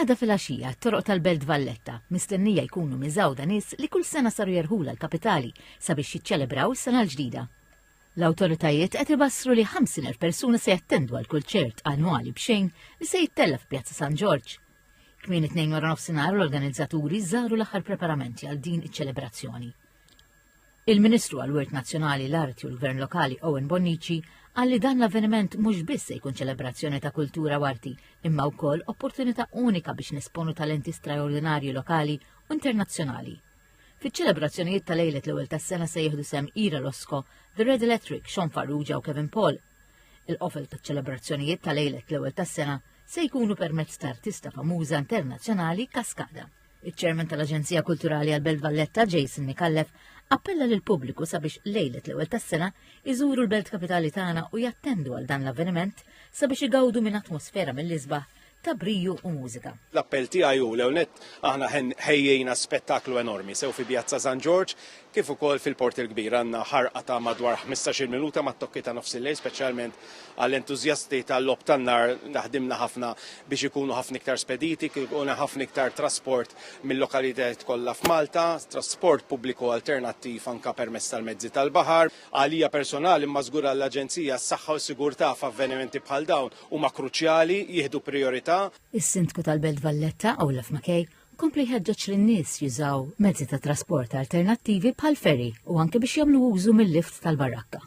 Għada fil-għaxija, t-toroq tal-Belt Valletta mistennija jkunu miżawda nies li kull sena saru jerħula l-kapitali sabiex jiċċelebraw is-sena l-ġdida. L-awtoritajiet qed ibassru li 50,000 persuna se jattendu għal kulċert annwali b'xejn li se jittella f'Pjazza San George. Kmien it-tnejn wara nofsinhar l-organizzaturi żaru l-aħħar preparamenti għal din iċ-ċelebrazzjoni. Il-Ministru għall-Wirt Nazzjonali, l-Arti u l-Gvern Lokali Owen Bonnici għalli dan l-avveniment mhux biss se jkun ċelebrazzjoni ta' kultura u arti, imma wkoll opportunità unika biex nisponu talenti straordinarji lokali u internazzjonali. Fiċ-ċelebrazzjonijiet tal-lejlet l-ewwel tas-sena se jieħdu sem Ira Roscoe, The Red Electric, Sean Farrugia u Kevin Paul. Il-qofel taċ-ċelebrazzjonijiet tal-lejlet l-ewwel tas-sena se jkunu permezz ta' artista famuża internazzjonali Kaskada. Iċ-Chairman tal-Aġenzija Kulturali għall-Belt Valletta, Jason Mikallef, appella lil pubbliku sabiex lejlet l-ewwel tas-sena iżuru l-Belt Kapitali tagħna u jattendu għal dan l-avveniment sabiex igawdu minn atmosfera mill-isbaħ ta' briju u mużika. L-appell tiegħi hu l-ewnet aħna ħejjejna spettaklu enormi sew fi Pjazza San George kif ukoll fil-Port il-Kbir għandna ħarqa ta' madwar 15-il minuta mat-tokki ta' nofs il-lejl, speċjalment għall-entużjasti tal-lob tan-nar naħdimna ħafna biex ikunu ħafna iktar spediti, ikunu ħafna iktar trasport mill-lokalitajiet kollha f'Malta, trasport pubbliku alternattiv anke permezz tal-mezzi tal-baħar. Għalija personali imma żgur għall-Aġenzija s-saħħa u s-sigurtà f'avvenimenti bħal dawn huma kruċjali, jieħdu priorità. Is-Sindku tal-Belt Valletta, Olaf McKay, kompli ħeġġeġ lin-nies jużaw mezzi ta' trasport alternattivi bħal ferry u anke biex jagħmlu użu mill-lift tal-barakka.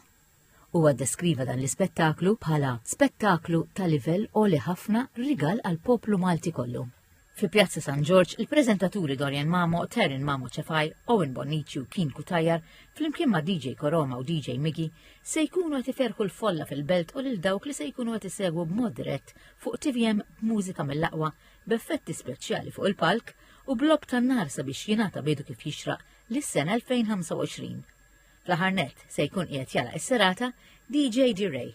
Huwa ddeskriva dan l-ispettaklu bħala spettaklu ta' livell għoli ħafna rigal għal poplu Malti kollu. Fi Pjazza San George, il-preżentaturi Dorian Mamo, Terrin Mamo Ċefaj, Owen Bonnici u Kien Kutajjar, flimkien ma' DJ Koroma u DJ Miggy, se jkunu qed iferħu l-folla fil-belt u lil dawk li se jkunu qed isegwu b'mod dirett fuq TVM b'mużika mill-aqwa, b'effetti speċjali fuq il-palk u blob tan-nar sabiex jingħata bidu kif jixraq lis-sena 2025. Fl-aħħar nett se jkun qiegħed jala s-serata DJ D-Ray.